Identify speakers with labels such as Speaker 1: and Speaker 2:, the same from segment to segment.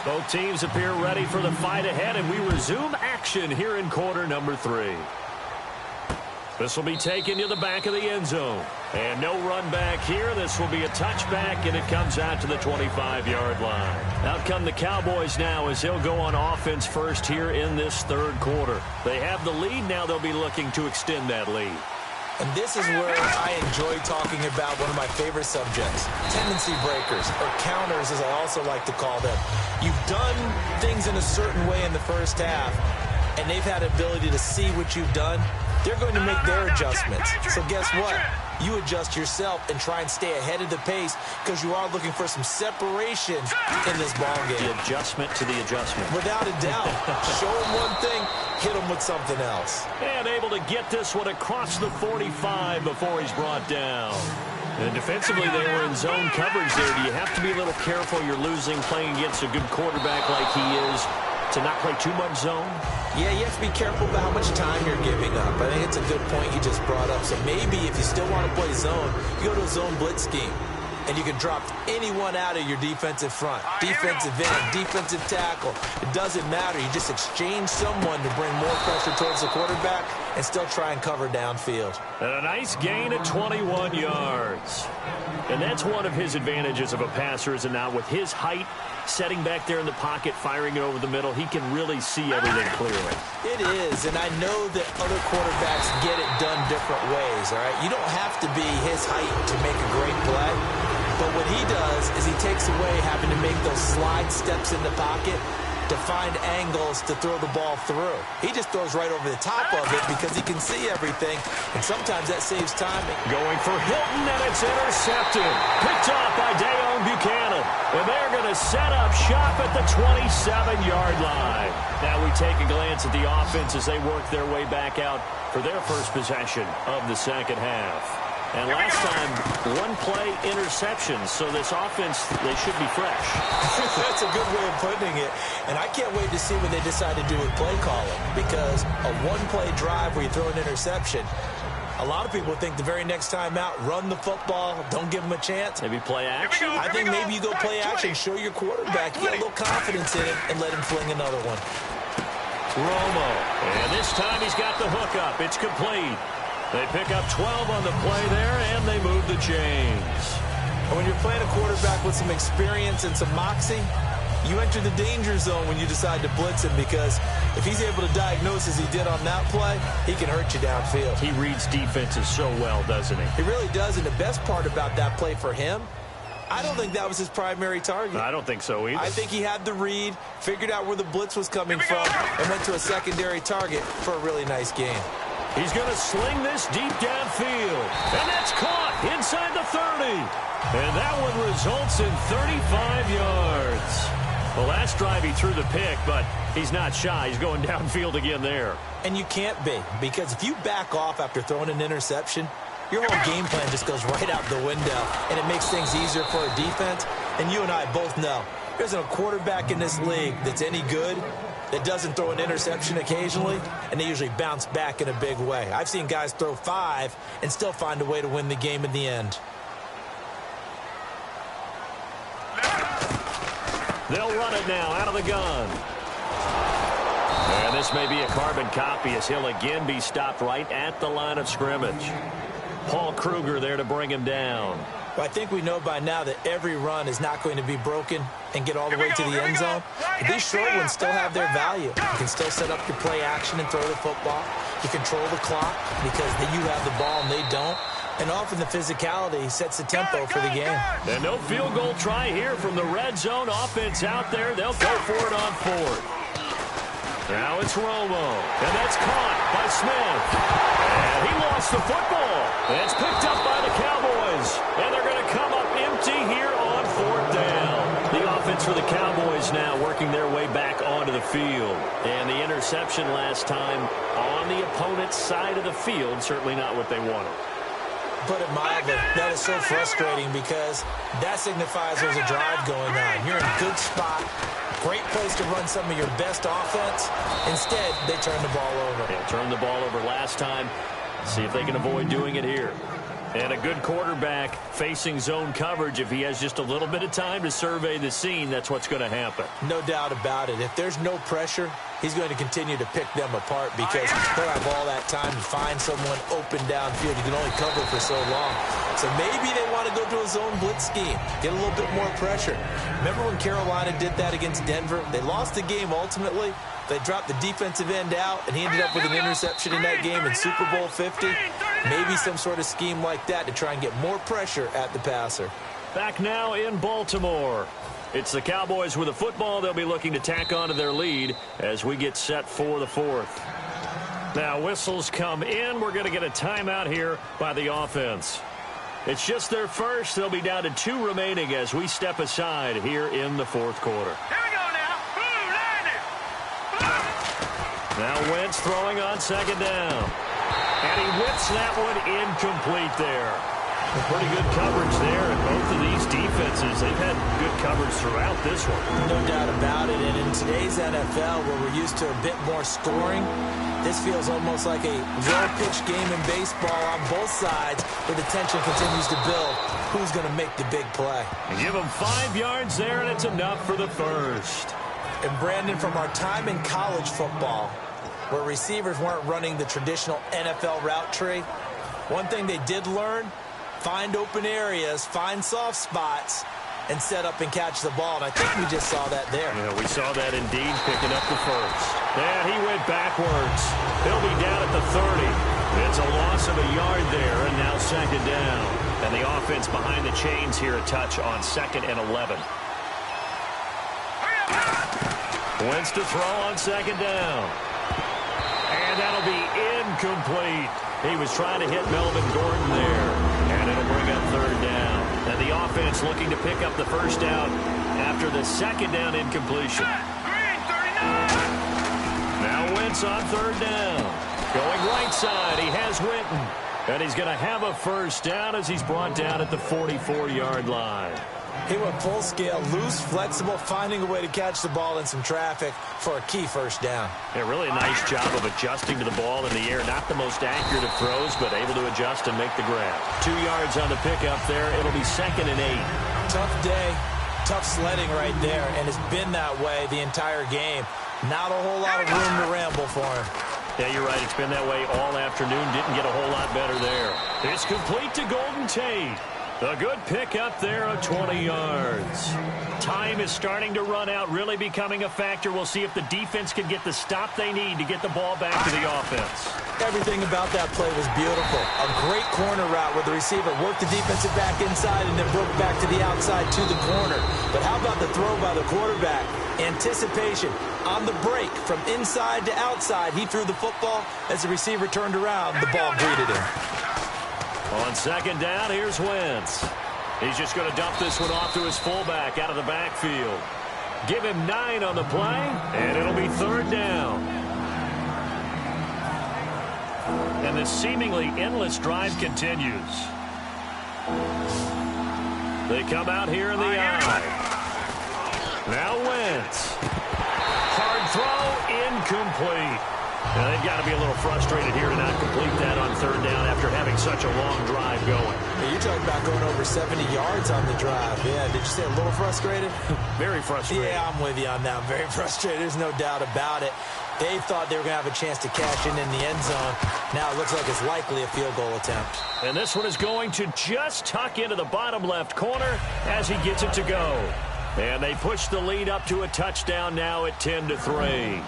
Speaker 1: Both teams appear ready for the fight ahead, and we resume action here in quarter number 3. This will be taken to the back of the end zone. And no run back here. This will be a touchback, and it comes out to the 25-yard line. Out come the Cowboys now as they'll go on offense first here in this third quarter. They have the lead. Now they'll be looking to extend that lead.
Speaker 2: And this is where I enjoy talking about one of my favorite subjects, tendency breakers, or counters as I also like to call them. You've done things in a certain way in the first half, and they've had the ability to see what you've done. They're going to make their adjustments. So guess what? You adjust yourself and try and stay ahead of the pace because you are looking for some separation in this ball game.
Speaker 1: The adjustment to the adjustment.
Speaker 2: Without a doubt. Show them one thing, hit them with something else.
Speaker 1: And able to get this one across the 45 before he's brought down. And defensively, they were in zone coverage there. Do you have to be a little careful? You're losing playing against a good quarterback like he is to not play too much zone?
Speaker 2: Yeah, you have to be careful about how much time you're giving up. I think it's a good point you just brought up. So maybe if you still want to play zone, you go to a zone blitz scheme. And you can drop anyone out of your defensive front. Defensive end, defensive tackle. It doesn't matter. You just exchange someone to bring more pressure towards the quarterback and still try and cover downfield.
Speaker 1: And a nice gain at 21 yards. And that's one of his advantages of a passer, is it not? With his height, setting back there in the pocket, firing it over the middle, he can really see everything clearly.
Speaker 2: It is, and I know that other quarterbacks get it done different ways, all right? You don't have to be his height to make a great play, but what he does is he takes away having to make those slide steps in the pocket to find angles to throw the ball through. He just throws right over the top of it because he can see everything, and sometimes that saves timing.
Speaker 1: Going for Hilton, and it's intercepted. Picked off by Dayon Buchanan. And they're going to set up shop at the 27-yard line. Now we take a glance at the offense as they work their way back out for their first possession of the second half. And last time, one-play interceptions, so this offense, they should be fresh.
Speaker 2: That's a good way of putting it. And I can't wait to see what they decide to do with play calling, because a one-play drive where you throw an interception, a lot of people think the very next time out, run the football, don't give them a chance.
Speaker 1: Maybe play action?
Speaker 2: I think maybe you go play action, show your quarterback, get a little confidence in him, and let him fling another one.
Speaker 1: Romo, and this time he's got the hook up. It's complete. They pick up 12 on the play there, and they move the chains.
Speaker 2: And when you're playing a quarterback with some experience and some moxie, you enter the danger zone when you decide to blitz him, because if he's able to diagnose as he did on that play, he can hurt you downfield.
Speaker 1: He reads defenses so well, doesn't he?
Speaker 2: He really does, and the best part about that play for him, I don't think that was his primary target.
Speaker 1: I don't think so either.
Speaker 2: I think he had the read, figured out where the blitz was coming from, and went to a secondary target for a really nice game.
Speaker 1: He's going to sling this deep downfield. And that's caught inside the 30. And that one results in 35 yards. The last drive he threw the pick, but he's not shy. He's going downfield again there.
Speaker 2: And you can't be, because if you back off after throwing an interception, your whole game plan just goes right out the window, and it makes things easier for a defense. And you and I both know there isn't a quarterback in this league that's any good that doesn't throw an interception occasionally, and they usually bounce back in a big way. I've seen guys throw 5 and still find a way to win the game in the end.
Speaker 1: They'll run it now out of the gun. And this may be a carbon copy as he'll again be stopped right at the line of scrimmage. Paul Kruger there to bring him down.
Speaker 2: Well, I think we know by now that every run is not going to be broken and get all the way to the end zone. But these short ones still have their value. You can still set up your play action and throw the football. You control the clock because you have the ball and they don't. And often the physicality sets the tempo for the game.
Speaker 1: And no field goal try here from the red zone offense out there. They'll go for it on 4th. Now it's Romo, and that's caught by Smith. And he lost the football. It's picked up by the Cowboys. And they're going to come up empty here on 4th down. The offense for the Cowboys now working their way back onto the field. And the interception last time on the opponent's side of the field, certainly not what they wanted.
Speaker 2: Put it mildly, that is so frustrating because that signifies there's a drive going on. You're in a good spot. Great place to run some of your best offense. Instead, they turn the ball over.
Speaker 1: Yeah, turned the ball over last time. See if they can avoid doing it here. And a good quarterback facing zone coverage, if he has just a little bit of time to survey the scene, that's what's going to happen.
Speaker 2: No doubt about it. If there's no pressure, he's going to continue to pick them apart because he'll have all that time to find someone open downfield. You can only cover for so long. So maybe they want to go to a zone blitz scheme, get a little bit more pressure. Remember when Carolina did that against Denver? They lost the game ultimately. They dropped the defensive end out, and he ended up with an interception in that game in Super Bowl 50. Maybe some sort of scheme like that to try and get more pressure at the passer.
Speaker 1: Back now in Baltimore. It's the Cowboys with the football. They'll be looking to tack on to their lead as we get set for the fourth. Now whistles come in. We're going to get a timeout here by the offense. It's just their first. They'll be down to 2 remaining as we step aside here in the fourth quarter.
Speaker 3: Here we go now.
Speaker 1: Now Wentz throwing on second down. And he whips that one incomplete there. Pretty good coverage there, and both of these defenses, they've had good coverage throughout this one.
Speaker 2: No doubt about it, and in today's NFL, where we're used to a bit more scoring, this feels almost like a well-pitched game in baseball on both sides, where the tension continues to build. Who's going to make the big play?
Speaker 1: Give him 5 yards there, and it's enough for the first.
Speaker 2: And Brandon, from our time in college football, where receivers weren't running the traditional NFL route tree, one thing they did learn, find open areas, find soft spots, and set up and catch the ball. And I think we just saw that there.
Speaker 1: Yeah, we saw that indeed, picking up the first. Yeah, he went backwards. He'll be down at the 30. It's a loss of a yard there, and now second down. And the offense behind the chains here, a touch on 2nd and 11. Wentz to throw on second down. And that'll be incomplete. He was trying to hit Melvin Gordon there. And it'll bring up third down. And the offense looking to pick up the first down after the second down incompletion. Now Wentz on third down. Going right side, he has Winton. And he's going to have a first down as he's brought down at the 44-yard line.
Speaker 2: He went full scale, loose, flexible, finding a way to catch the ball in some traffic for a key first down.
Speaker 1: Yeah, really a nice job of adjusting to the ball in the air. Not the most accurate of throws, but able to adjust and make the grab. 2 yards on the pickup there. It'll be 2nd and 8.
Speaker 2: Tough day, tough sledding right there, and it's been that way the entire game. Not a whole lot of room to ramble for him.
Speaker 1: Yeah, you're right. It's been that way all afternoon. Didn't get a whole lot better there. It's complete to Golden Tate. A good pickup there of 20 yards. Time is starting to run out, really becoming a factor. We'll see if the defense can get the stop they need to get the ball back to the offense.
Speaker 2: Everything about that play was beautiful. A great corner route where the receiver worked the defensive back inside and then broke back to the outside to the corner. But how about the throw by the quarterback? Anticipation on the break from inside to outside. He threw the football. As the receiver turned around, the ball greeted him.
Speaker 1: On second down, here's Wentz. He's just going to dump this one off to his fullback out of the backfield. Give him 9 on the play, and it'll be third down. And the seemingly endless drive continues. They come out here in the eye. Now Wentz. Hard throw, incomplete. Now, they've got to be a little frustrated here to not complete that on third down after having such a long drive going.
Speaker 2: You're talking about going over 70 yards on the drive. Yeah, did you say a little frustrated?
Speaker 1: Very frustrated.
Speaker 2: Yeah, I'm with you on that. Very frustrated. There's no doubt about it. They thought they were going to have a chance to cash in the end zone. Now it looks like it's likely a field goal attempt. And
Speaker 1: this one is going to just tuck into the bottom left corner as he gets it to go. And they push the lead up to a touchdown now at 10-3.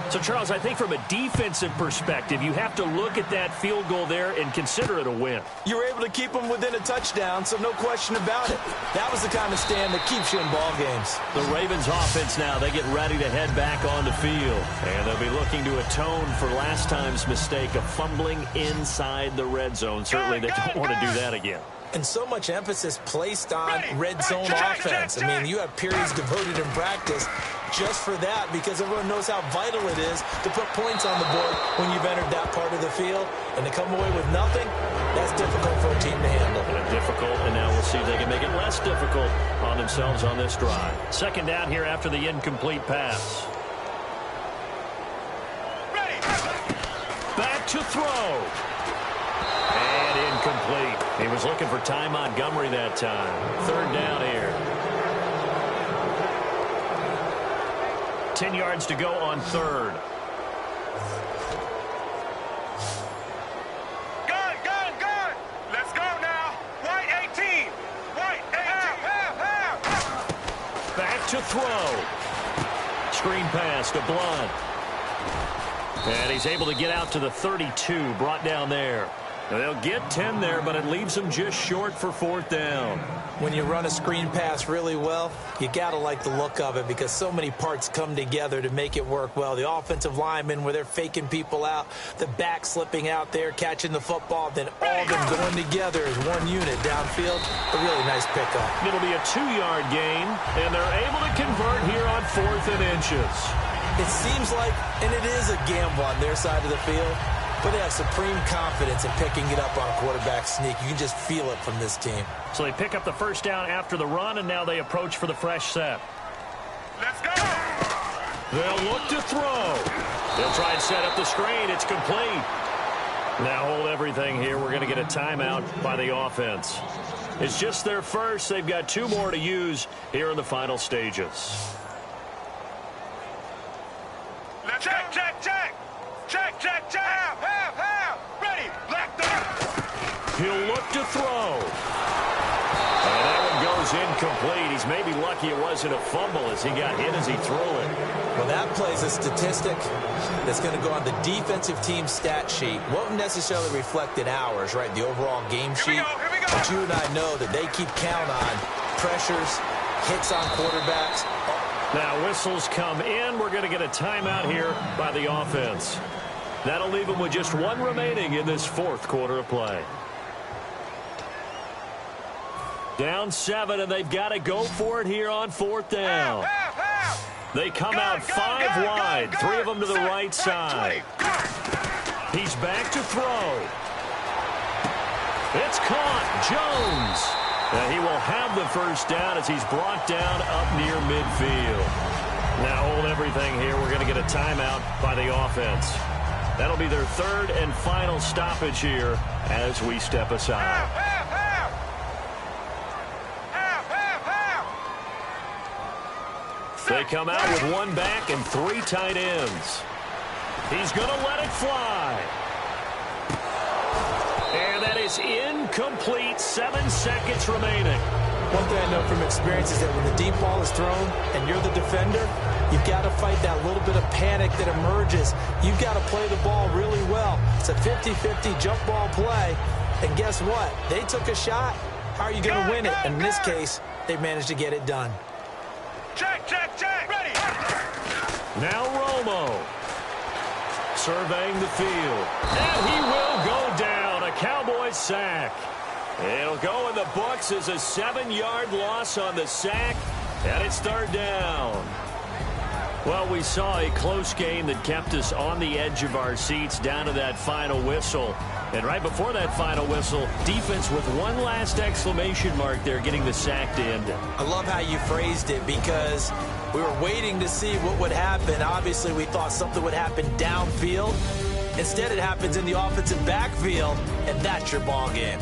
Speaker 1: So, Charles, I think from a defensive perspective, you have to look at that field goal there and consider it a win.
Speaker 2: You were able to keep them within a touchdown, so no question about it. That was the kind of stand that keeps you in ball games.
Speaker 1: The Ravens offense now, they get ready to head back on the field. And they'll be looking to atone for last time's mistake of fumbling inside the red zone. Certainly they don't want to do that again.
Speaker 2: And so much emphasis placed on red zone offense. I mean, you have periods devoted in practice just for that because everyone knows how vital it is to put points on the board when you've entered that part of the field. And to come away with nothing, that's difficult for a team to handle.
Speaker 1: Difficult, and now we'll see if they can make it less difficult on themselves on this drive. Second down here after the incomplete pass. Back to throw. And incomplete. He was looking for Ty Montgomery that time. Third down here. 10 yards to go on third.
Speaker 3: Gun. Let's go now. White 18. White 18.
Speaker 1: Back to throw. Screen pass to Blunt. And he's able to get out to the 32, brought down there. They'll get 10 there, but it leaves them just short for fourth down.
Speaker 2: When you run a screen pass really well, you got to like the look of it because so many parts come together to make it work well. The offensive linemen, where they're faking people out, the back slipping out there, catching the football, then all of them going together as one unit downfield. A really nice pickup.
Speaker 1: It'll be a 2-yard gain, and they're able to convert here on 4th and inches.
Speaker 2: It seems like, and it is a gamble on their side of the field, but they have supreme confidence in picking it up on a quarterback sneak. You can just feel it from this team.
Speaker 1: So they pick up the first down after the run, and now they approach for the fresh set.
Speaker 3: Let's go.
Speaker 1: They'll look to throw. They'll try and set up the screen. It's complete. Now hold everything here. We're going to get a timeout by the offense. It's just their first. They've got 2 more to use here in the final stages.
Speaker 3: Check. Ready. Black dog.
Speaker 1: He'll look to throw. And that one goes incomplete. He's maybe lucky it wasn't a fumble as he got hit as he threw it.
Speaker 2: Well, that plays a statistic that's going to go on the defensive team stat sheet. Won't necessarily reflect in ours, right, the overall game sheet.
Speaker 3: Here we go.
Speaker 2: But you and I know that they keep count on pressures, hits on quarterbacks.
Speaker 1: Now whistles come in. We're going to get a timeout here by the offense. That'll leave them with just 1 remaining in this 4th quarter of play. Down 7, and they've got to go for it here on 4th down. They come out 5 wide, 3 of them to the right side. He's back to throw. It's caught. Jones. And he will have the first down as he's brought down up near midfield. Now hold everything here. We're going to get a timeout by the offense. That'll be their 3rd and final stoppage here as we step aside. They come out with 1 back and 3 tight ends. He's going to let it fly. And that is incomplete. 7 seconds remaining.
Speaker 2: One thing I know from experience is that when the deep ball is thrown and you're the defender, you've got to fight that little bit of panic that emerges. You've got to play the ball really well. It's a 50-50 jump ball play. And guess what? They took a shot. How are you going to win it? And in this case, they managed to get it done.
Speaker 3: Check. Ready.
Speaker 1: Now Romo. Surveying the field. And he will go down. A Cowboys sack. It'll go in the books as a 7-yard loss on the sack. And it's 3rd down. Well, we saw a close game that kept us on the edge of our seats down to that final whistle. And right before that final whistle, defense with 1 last exclamation mark there, getting the sack to end it.
Speaker 2: I love how you phrased it because we were waiting to see what would happen. Obviously, we thought something would happen downfield. Instead, it happens in the offensive backfield, and that's your ball game.